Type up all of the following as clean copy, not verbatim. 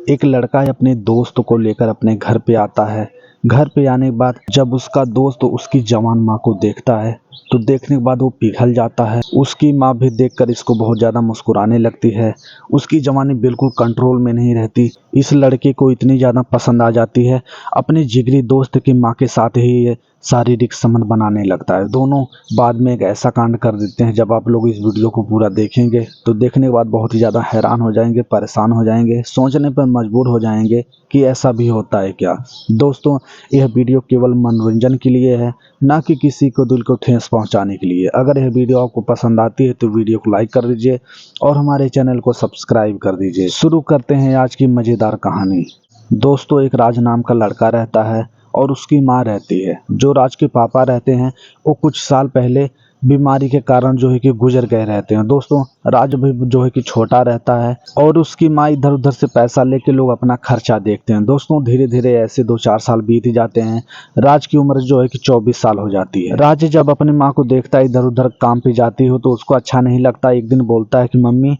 एक लड़का अपने दोस्त को लेकर अपने घर पे आता है। घर पे आने के बाद जब उसका दोस्त उसकी जवान माँ को देखता है तो देखने के बाद वो पिघल जाता है। उसकी माँ भी देखकर इसको बहुत ज़्यादा मुस्कुराने लगती है। उसकी जवानी बिल्कुल कंट्रोल में नहीं रहती। इस लड़के को इतनी ज़्यादा पसंद आ जाती है, अपने जिगरी दोस्त की माँ के साथ ही ये शारीरिक संबंध बनाने लगता है। दोनों बाद में एक ऐसा कांड कर देते हैं। जब आप लोग इस वीडियो को पूरा देखेंगे तो देखने के बाद बहुत ही ज़्यादा हैरान हो जाएंगे, परेशान हो जाएंगे, सोचने पर मजबूर हो जाएंगे कि ऐसा भी होता है क्या। दोस्तों, यह वीडियो केवल मनोरंजन के लिए है, ना कि किसी को दिल को ठेस पहुंचाने के लिए। अगर यह वीडियो आपको पसंद आती है तो वीडियो को लाइक कर दीजिए और हमारे चैनल को सब्सक्राइब कर दीजिए। शुरू करते हैं आज की मज़ेदार कहानी। दोस्तों, एक राज नाम का लड़का रहता है और उसकी माँ रहती है। जो राज के पापा रहते हैं वो कुछ साल पहले बीमारी के कारण जो है कि गुजर गए रहते हैं। दोस्तों, राज भी जो है कि छोटा रहता है और उसकी माँ इधर उधर से पैसा लेके लोग अपना खर्चा देखते हैं। दोस्तों, धीरे धीरे ऐसे 2-4 साल बीत जाते हैं। राज की उम्र जो है कि 24 साल हो जाती है। राज जब अपनी माँ को देखता है इधर उधर काम पे जाती हो तो उसको अच्छा नहीं लगता। एक दिन बोलता है कि मम्मी,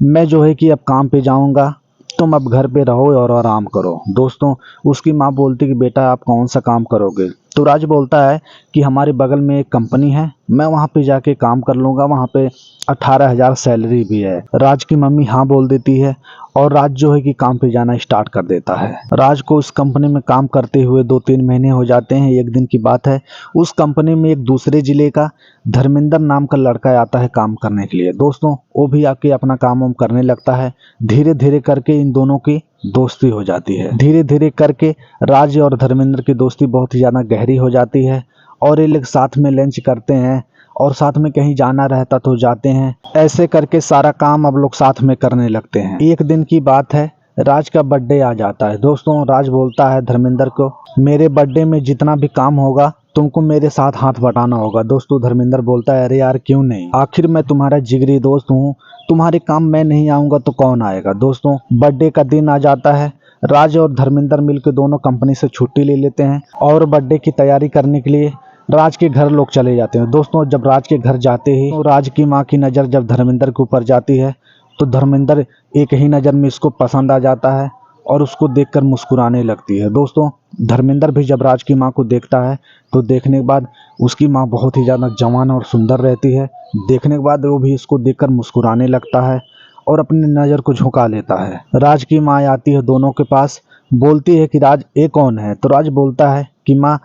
मैं जो है कि अब काम पे जाऊँगा, तुम अब घर पे रहो और आराम करो। दोस्तों, उसकी माँ बोलती कि बेटा आप कौन सा काम करोगे। तो राज बोलता है कि हमारे बगल में एक कंपनी है, मैं वहाँ पे जाके काम कर लूँगा, वहाँ पे 18,000 सैलरी भी है। राज की मम्मी हाँ बोल देती है और राज जो है कि काम पे जाना स्टार्ट कर देता है। राज को उस कंपनी में काम करते हुए 2-3 महीने हो जाते हैं। एक दिन की बात है, उस कंपनी में एक दूसरे जिले का धर्मेंद्र नाम का लड़का आता है काम करने के लिए। दोस्तों, वो भी आके अपना काम वाम करने लगता है। धीरे धीरे करके इन दोनों की दोस्ती हो जाती है। धीरे धीरे करके राज और धर्मेंद्र की दोस्ती बहुत ही ज़्यादा गहरी हो जाती है और ये लोग साथ में लंच करते हैं और साथ में कहीं जाना रहता तो जाते हैं। ऐसे करके सारा काम अब लोग साथ में करने लगते हैं। एक दिन की बात है, राज का बर्थडे आ जाता है। दोस्तों, राज बोलता है धर्मेंद्र को, मेरे बर्थडे में जितना भी काम होगा तुमको मेरे साथ हाथ बटाना होगा। दोस्तों, धर्मेंद्र बोलता है, अरे यार क्यों नहीं, आखिर मैं तुम्हारा जिगरी दोस्त हूँ, तुम्हारे काम मैं नहीं आऊँगा तो कौन आएगा। दोस्तों, बर्थडे का दिन आ जाता है। राज और धर्मेंद्र मिलकर दोनों कंपनी से छुट्टी ले लेते हैं और बर्थडे की तैयारी करने के लिए राज के घर लोग चले जाते हैं। दोस्तों, जब राज के घर जाते ही तो राज की माँ की नज़र जब धर्मेंद्र के ऊपर जाती है तो धर्मेंद्र एक ही नज़र में इसको पसंद आ जाता है और उसको देखकर मुस्कुराने लगती है। दोस्तों, धर्मेंद्र भी जब राज की माँ को देखता है तो देखने के बाद उसकी माँ बहुत ही ज़्यादा जवान और सुंदर रहती है। देखने के बाद वो भी इसको देखकर मुस्कुराने लगता है और अपनी नज़र को झुका लेता है। राज की माँ आती है दोनों के पास, बोलती है कि राज ये कौन है। तो राज बोलता है कि माँ,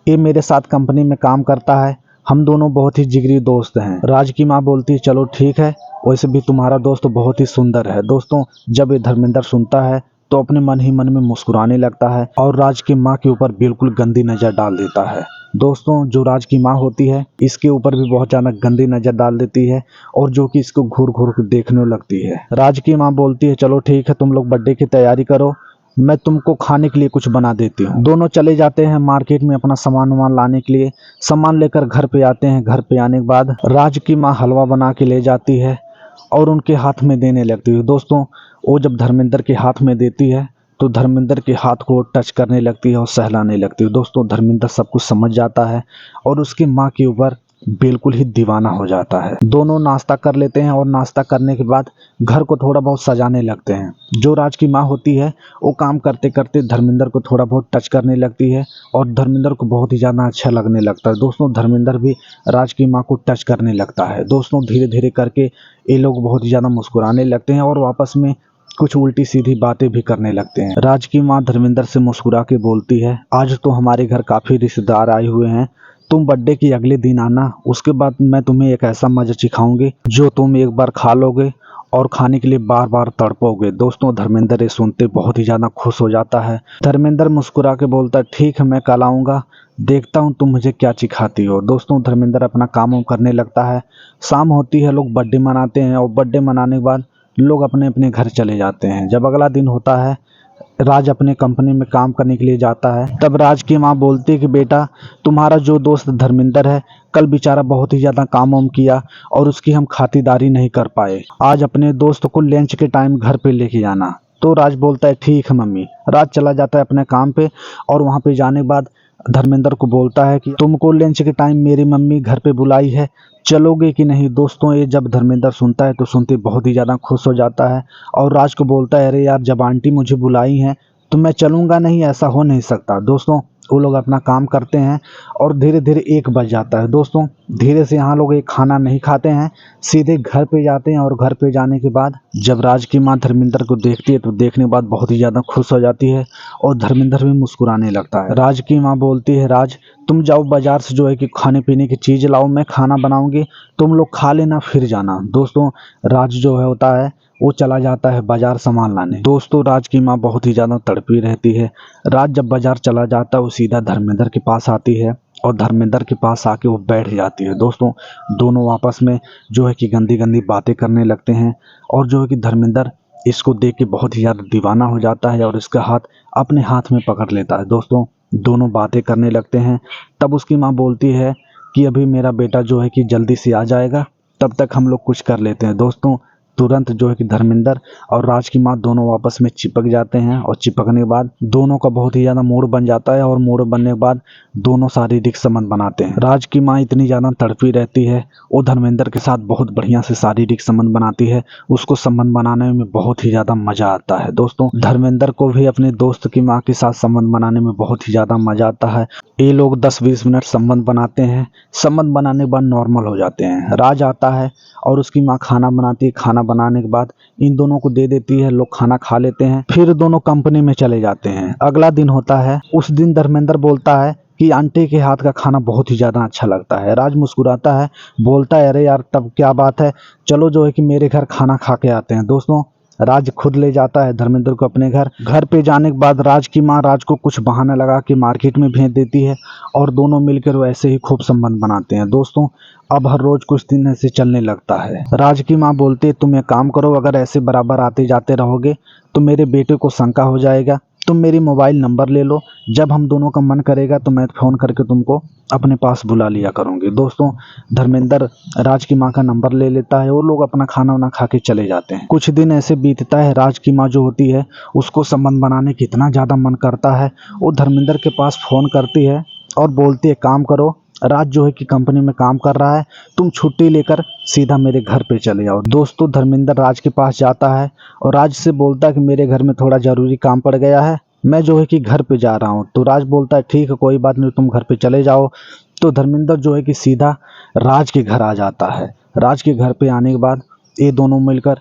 ये मेरे साथ कंपनी में काम करता है, हम दोनों बहुत ही जिगरी दोस्त हैं। राज की माँ बोलती है चलो ठीक है, वैसे भी तुम्हारा दोस्त बहुत ही सुंदर है। दोस्तों, जब ये धर्मेंद्र सुनता है तो अपने मन ही मन में मुस्कुराने लगता है और राज की माँ के ऊपर बिल्कुल गंदी नज़र डाल देता है। दोस्तों, जो राज की माँ होती है इसके ऊपर भी बहुत ज़्यादा गंदी नज़र डाल देती है और जो कि इसको घूर घूर के देखने लगती है। राज की माँ बोलती है चलो ठीक है, तुम लोग बर्थडे की तैयारी करो, मैं तुमको खाने के लिए कुछ बना देती हूँ। दोनों चले जाते हैं मार्केट में अपना सामान वामान लाने के लिए। सामान लेकर घर पे आते हैं। घर पे आने के बाद राज की माँ हलवा बना के ले जाती है और उनके हाथ में देने लगती है। दोस्तों, वो जब धर्मेंद्र के हाथ में देती है तो धर्मेंद्र के हाथ को टच करने लगती है और सहलाने लगती है। दोस्तों, धर्मेंद्र सब कुछ समझ जाता है और उसकी माँ के ऊपर बिल्कुल ही दीवाना हो जाता है। दोनों नाश्ता कर लेते हैं और नाश्ता करने के बाद घर को थोड़ा बहुत सजाने लगते हैं। जो राज की माँ होती है वो काम करते करते धर्मेंद्र को थोड़ा बहुत टच करने लगती है और धर्मेंद्र को बहुत ही ज़्यादा अच्छा लगने लगता है। दोस्तों, धर्मेंद्र भी राज की माँ को टच करने लगता है। दोस्तों, धीरे धीरे करके ये लोग बहुत ही ज़्यादा मुस्कुराने लगते हैं और आपस में कुछ उल्टी सीधी बातें भी करने लगते हैं। राज की माँ धर्मेंद्र से मुस्कुरा के बोलती है, आज तो हमारे घर काफ़ी रिश्तेदार आए हुए हैं, तुम बर्थडे की अगले दिन आना, उसके बाद मैं तुम्हें एक ऐसा मज़ा सिखाऊंगी जो तुम एक बार खा लोगे और खाने के लिए बार बार तड़पोगे। दोस्तों, धर्मेंद्र ये सुनते बहुत ही ज़्यादा खुश हो जाता है। धर्मेंद्र मुस्कुरा के बोलता है, ठीक है मैं कल आऊँगा, देखता हूँ तुम मुझे क्या सिखाती हो। दोस्तों, धर्मेंद्र अपना काम वाम करने लगता है। शाम होती है, लोग बर्थडे मनाते हैं और बर्थडे मनाने के बाद लोग अपने अपने घर चले जाते हैं। जब अगला दिन होता है, राज अपने कंपनी में काम करने के लिए जाता है। तब राज की माँ बोलती है कि बेटा, तुम्हारा जो दोस्त धर्मेंद्र है कल बेचारा बहुत ही ज़्यादा काम वाम किया और उसकी हम खातिरदारी नहीं कर पाए, आज अपने दोस्त को लंच के टाइम घर पे लेके जाना। तो राज बोलता है ठीक है मम्मी। राज चला जाता है अपने काम पे और वहाँ पे जाने के बाद धर्मेंद्र को बोलता है कि तुमको लंच के टाइम मेरी मम्मी घर पे बुलाई है, चलोगे कि नहीं। दोस्तों ये जब धर्मेंद्र सुनता है तो सुनते बहुत ही ज़्यादा खुश हो जाता है और राज को बोलता है, अरे यार जब आंटी मुझे बुलाई हैं तो मैं चलूँगा नहीं, ऐसा हो नहीं सकता। दोस्तों वो लोग अपना काम करते हैं और धीरे धीरे 1 बज जाता है। दोस्तों धीरे से यहाँ लोग एक खाना नहीं खाते हैं, सीधे घर पे जाते हैं और घर पे जाने के बाद जब राज की माँ धर्मेंद्र को देखती है तो देखने के बाद बहुत ही ज़्यादा खुश हो जाती है और धर्मेंद्र भी मुस्कुराने लगता है। राज की माँ बोलती है, राज तुम जाओ बाजार से जो है कि खाने पीने की चीज़ लाओ, मैं खाना बनाऊंगी, तुम लोग खा लेना फिर जाना। दोस्तों राज जो है होता है वो चला जाता है बाजार सामान लाने। दोस्तों राज की माँ बहुत ही ज़्यादा तड़पी रहती है। राज जब बाजार चला जाता है वो सीधा धर्मेंद्र के पास आती है और धर्मेंद्र के पास आके वो बैठ जाती है। दोस्तों दोनों आपस में जो है कि गंदी गंदी बातें करने लगते हैं और जो है कि धर्मेंद्र इसको देख के बहुत ही ज़्यादा दीवाना हो जाता है और इसका हाथ अपने हाथ में पकड़ लेता है। दोस्तों दोनों बातें करने लगते हैं। तब उसकी माँ बोलती है कि अभी मेरा बेटा जो है कि जल्दी से आ जाएगा, तब तक हम लोग कुछ कर लेते हैं। दोस्तों तुरंत जो है कि धर्मेंद्र और राज की माँ दोनों आपस में चिपक जाते हैं और चिपकने के बाद दोनों का बहुत ही ज़्यादा मूड बन जाता है और मूड बनने के बाद दोनों शारीरिक संबंध बनाते हैं। राज की माँ इतनी ज़्यादा तड़पी रहती है, वो धर्मेंद्र के साथ बहुत बढ़िया से शारीरिक संबंध बनाती है। उसको संबंध बनाने में बहुत ही ज़्यादा मज़ा आता है। दोस्तों धर्मेंद्र को भी अपने दोस्त की माँ के साथ संबंध बनाने में बहुत ही ज़्यादा मज़ा आता है। ये लोग 10-20 मिनट संबंध बनाते हैं, संबंध बनाने के बाद नॉर्मल हो जाते हैं। राज आता है और उसकी माँ खाना बनाती है, खाना बनाने के बाद इन दोनों को दे देती है, लोग खाना खा लेते हैं, फिर दोनों कंपनी में चले जाते हैं। अगला दिन होता है, उस दिन धर्मेंद्र बोलता है कि आंटी के हाथ का खाना बहुत ही ज़्यादा अच्छा लगता है। राज मुस्कुराता है, बोलता है, अरे यार तब क्या बात है, चलो जो है कि मेरे घर खाना खा के आते हैं। दोस्तों राज खुद ले जाता है धर्मेंद्र को अपने घर। घर पे जाने के बाद राज की माँ राज को कुछ बहाना लगा के मार्केट में भेज देती है और दोनों मिलकर वैसे ही खूब संबंध बनाते हैं। दोस्तों अब हर रोज कुछ दिन ऐसे चलने लगता है। राज की माँ बोलती है, तुम एक काम करो, अगर ऐसे बराबर आते जाते रहोगे तो मेरे बेटे को शंका हो जाएगा, तुम मेरी मोबाइल नंबर ले लो, जब हम दोनों का मन करेगा तो मैं फ़ोन करके तुमको अपने पास बुला लिया करूँगी। दोस्तों धर्मेंद्र राज की माँ का नंबर ले लेता है, वो लोग अपना खाना वाना खा के चले जाते हैं। कुछ दिन ऐसे बीतता है, राज की माँ जो होती है उसको संबंध बनाने की इतना ज़्यादा मन करता है, वो धर्मेंद्र के पास फ़ोन करती है और बोलती है, काम करो, राज जो है कि कंपनी में काम कर रहा है, तुम छुट्टी लेकर सीधा मेरे घर पे चले आओ। दोस्तों धर्मेंद्र राज के पास जाता है और राज से बोलता है कि मेरे घर में थोड़ा ज़रूरी काम पड़ गया है, मैं जो है कि घर पे जा रहा हूँ। तो राज बोलता है, ठीक है कोई बात नहीं, तुम घर पे चले जाओ। तो धर्मेंद्र जो है कि सीधा राज के घर आ जाता है। राज के घर पे आने के बाद ये दोनों मिलकर,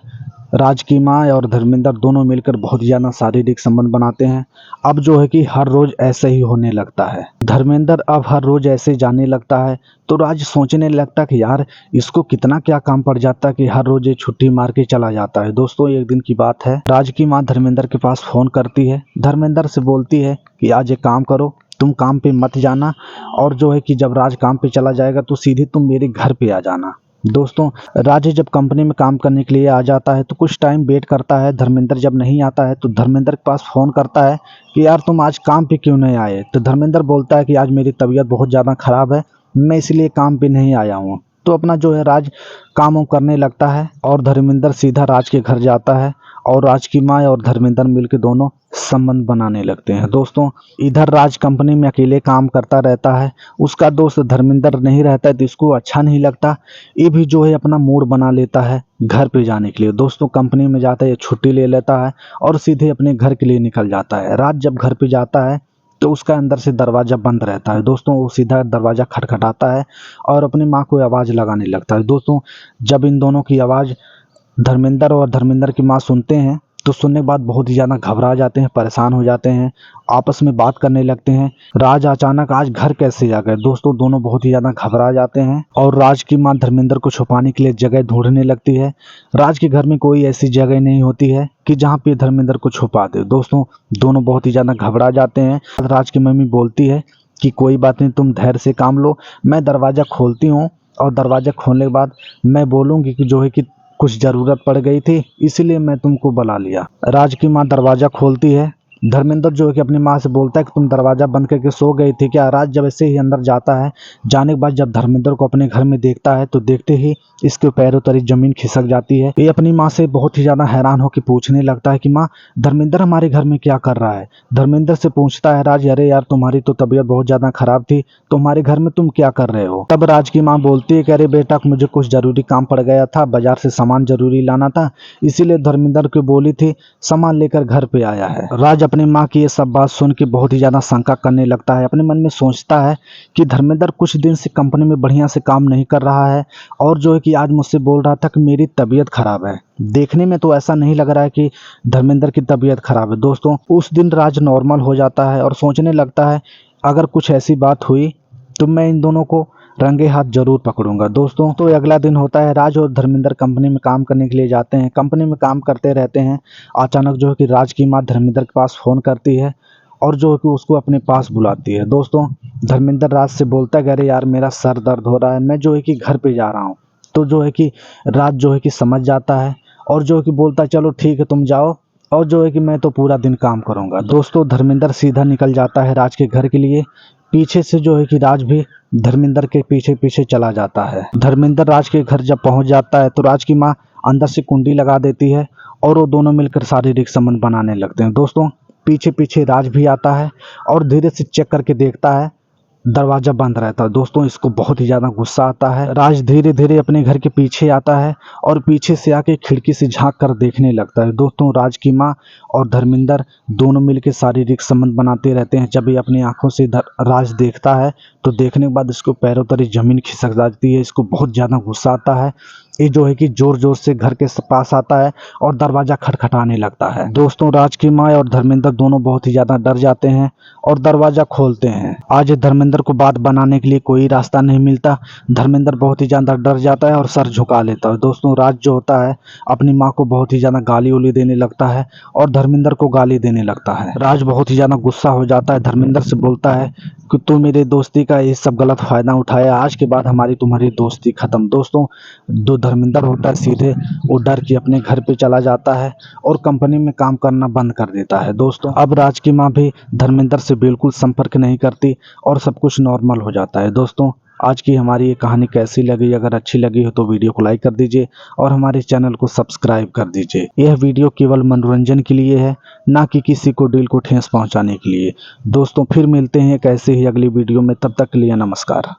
राज की माँ और धर्मेंद्र दोनों मिलकर बहुत ज़्यादा शारीरिक संबंध बनाते हैं। अब जो है कि हर रोज़ ऐसे ही होने लगता है। धर्मेंद्र अब हर रोज़ ऐसे जाने लगता है तो राज सोचने लगता कि यार इसको कितना क्या काम पड़ जाता कि हर रोज़ ये छुट्टी मार के चला जाता है। दोस्तों एक दिन की बात है, राज की माँ धर्मेंद्र के पास फ़ोन करती है, धर्मेंद्र से बोलती है कि आज एक काम करो, तुम काम पे मत जाना और जो है कि जब राज काम पे चला जाएगा तो सीधे तुम मेरे घर पे आ जाना। दोस्तों राज जब कंपनी में काम करने के लिए आ जाता है तो कुछ टाइम वेट करता है, धर्मेंद्र जब नहीं आता है तो धर्मेंद्र के पास फ़ोन करता है कि यार तुम आज काम पे क्यों नहीं आए। तो धर्मेंद्र बोलता है कि आज मेरी तबीयत बहुत ज़्यादा ख़राब है, मैं इसलिए काम पे नहीं आया हूँ। तो अपना जो है राज काम करने लगता है और धर्मेंद्र सीधा राज के घर जाता है और राज की माँ और धर्मेंद्र मिलकर दोनों संबंध बनाने लगते हैं। दोस्तों इधर राज कंपनी में अकेले काम करता रहता है, उसका दोस्त धर्मेंद्र नहीं रहता है तो इसको अच्छा नहीं लगता, ये भी जो है अपना मूड बना लेता है घर पे जाने के लिए। दोस्तों कंपनी में जाता है, छुट्टी ले लेता है और सीधे अपने घर के लिए निकल जाता है। राज जब घर पे जाता है तो उसका अंदर से दरवाज़ा बंद रहता है। दोस्तों वो सीधा दरवाज़ा खटखटाता है और अपनी माँ को आवाज़ लगाने लगता है। दोस्तों जब इन दोनों की आवाज़ धर्मेंद्र और धर्मेंद्र की माँ सुनते हैं तो सुनने के बाद बहुत ही ज़्यादा घबरा जाते हैं, परेशान हो जाते हैं, आपस में बात करने लगते हैं, राज अचानक आज घर कैसे आ गए। दोस्तों दोनों बहुत ही ज़्यादा घबरा जाते हैं और राज की माँ धर्मेंद्र को छुपाने के लिए जगह ढूंढने लगती है। राज के घर में कोई ऐसी जगह नहीं होती है कि जहाँ पे धर्मेंद्र को छुपा दे। दोस्तों दोनों बहुत ही ज़्यादा घबरा जाते हैं। राज की मम्मी बोलती है कि कोई बात नहीं, तुम धैर्य से काम लो, मैं दरवाज़ा खोलती हूँ और दरवाज़ा खोलने के बाद मैं बोलूँगी कि जो है कि कुछ ज़रूरत पड़ गई थी इसलिए मैं तुमको बुला लिया। राज की माँ दरवाज़ा खोलती है, धर्मेंद्र जो है कि अपनी माँ से बोलता है कि तुम दरवाजा बंद करके सो गई थी क्या। राज जब ऐसे ही अंदर जाता है, जाने के बाद जब धर्मेंद्र को अपने घर में देखता है तो देखते ही इसके पैरों तले जमीन खिसक जाती है। ये अपनी माँ से बहुत ही ज्यादा हैरान होकर पूछने लगता है कि माँ, धर्मेंद्र हमारे घर में क्या कर रहा है। धर्मेंद्र से पूछता है राज, अरे यार तुम्हारी तो तबीयत बहुत ज्यादा खराब थी, तुम्हारे घर में तुम क्या कर रहे हो। तब राज की माँ बोलती है कि अरे बेटा, मुझे कुछ जरूरी काम पड़ गया था, बाजार से सामान जरूरी लाना था, इसीलिए धर्मेंद्र को बोली थी, सामान लेकर घर पे आया है। राज अपनी माँ की ये सब बात सुन के बहुत ही ज्यादा शंका करने लगता है। अपने मन में सोचता है कि धर्मेंद्र कुछ दिन से कंपनी में बढ़िया से काम नहीं कर रहा है और जो है कि आज मुझसे बोल रहा था कि मेरी तबीयत खराब है। देखने में तो ऐसा नहीं लग रहा है कि धर्मेंद्र की तबीयत खराब है। दोस्तों, उस दिन राज नॉर्मल हो जाता है और सोचने लगता है अगर कुछ ऐसी बात हुई तो मैं इन दोनों को रंगे हाथ जरूर पकड़ूंगा। दोस्तों, तो अगला दिन होता है, राज और धर्मेंद्र कंपनी में काम करने के लिए जाते हैं। कंपनी में काम करते रहते हैं। अचानक जो है कि राज की माँ धर्मेंद्र के पास फोन करती है और जो है कि उसको अपने पास बुलाती है। दोस्तों, धर्मेंद्र राज से बोलता है, अरे यार मेरा सर दर्द हो रहा है, मैं जो है कि घर पे जा रहा हूँ। तो जो है कि राज जो है कि समझ जाता है और जो है कि बोलता है चलो ठीक है तुम जाओ, और जो है कि मैं तो पूरा दिन काम करूंगा। दोस्तों, धर्मेंद्र सीधा निकल जाता है राज के घर के लिए। पीछे से जो है कि राज भी धर्मेंद्र के पीछे पीछे चला जाता है। धर्मेंद्र राज के घर जब पहुंच जाता है तो राज की माँ अंदर से कुंडी लगा देती है और वो दोनों मिलकर शारीरिक संबंध बनाने लगते हैं। दोस्तों, पीछे पीछे राज भी आता है और धीरे से चेक करके देखता है, दरवाजा बंद रहता है। दोस्तों, इसको बहुत ही ज्यादा गुस्सा आता है। राज धीरे धीरे अपने घर के पीछे आता है और पीछे से आके खिड़की से झांक कर देखने लगता है। दोस्तों, राज की माँ और धर्मेंद्र दोनों मिलकर शारीरिक संबंध बनाते रहते हैं। जब ये अपनी आंखों से राज देखता है तो देखने के बाद इसको पैरों तले जमीन खिसक जाती है। इसको बहुत ज्यादा गुस्सा आता है। ये जो है कि जोर जोर से घर के पास आता है और दरवाजा खटखटाने लगता है। दोस्तों, राज की माँ और धर्मेंद्र दोनों बहुत ही ज्यादा डर जाते हैं और दरवाजा खोलते हैं। आज धर्मेंद्र को बात बनाने के लिए कोई रास्ता नहीं मिलता। धर्मेंद्र बहुत ही ज्यादा डर जाता है और सर झुका लेता है। दोस्तों, राज जो होता है अपनी माँ को बहुत ही ज्यादा गाली उली देने लगता है और धर्मेंद्र को गाली देने लगता है। राज बहुत ही ज्यादा गुस्सा हो जाता है, धर्मेंद्र से बोलता है कि तू मेरे दोस्ती का ये सब गलत फायदा उठाया, आज के बाद हमारी तुम्हारी दोस्ती खत्म। दोस्तों, जो धर्मेंद्र होता है सीधे वो डर के अपने घर पे चला जाता है और कंपनी में काम करना बंद कर देता है। दोस्तों, अब राज की माँ भी धर्मेंद्र से बिल्कुल संपर्क नहीं करती और सब कुछ नॉर्मल हो जाता है। दोस्तों, आज की हमारी ये कहानी कैसी लगी? अगर अच्छी लगी हो तो वीडियो को लाइक कर दीजिए और हमारे चैनल को सब्सक्राइब कर दीजिए। यह वीडियो केवल मनोरंजन के लिए है, ना कि किसी को दिल को ठेस पहुंचाने के लिए। दोस्तों, फिर मिलते हैं एक ऐसे ही अगली वीडियो में, तब तक के लिए नमस्कार।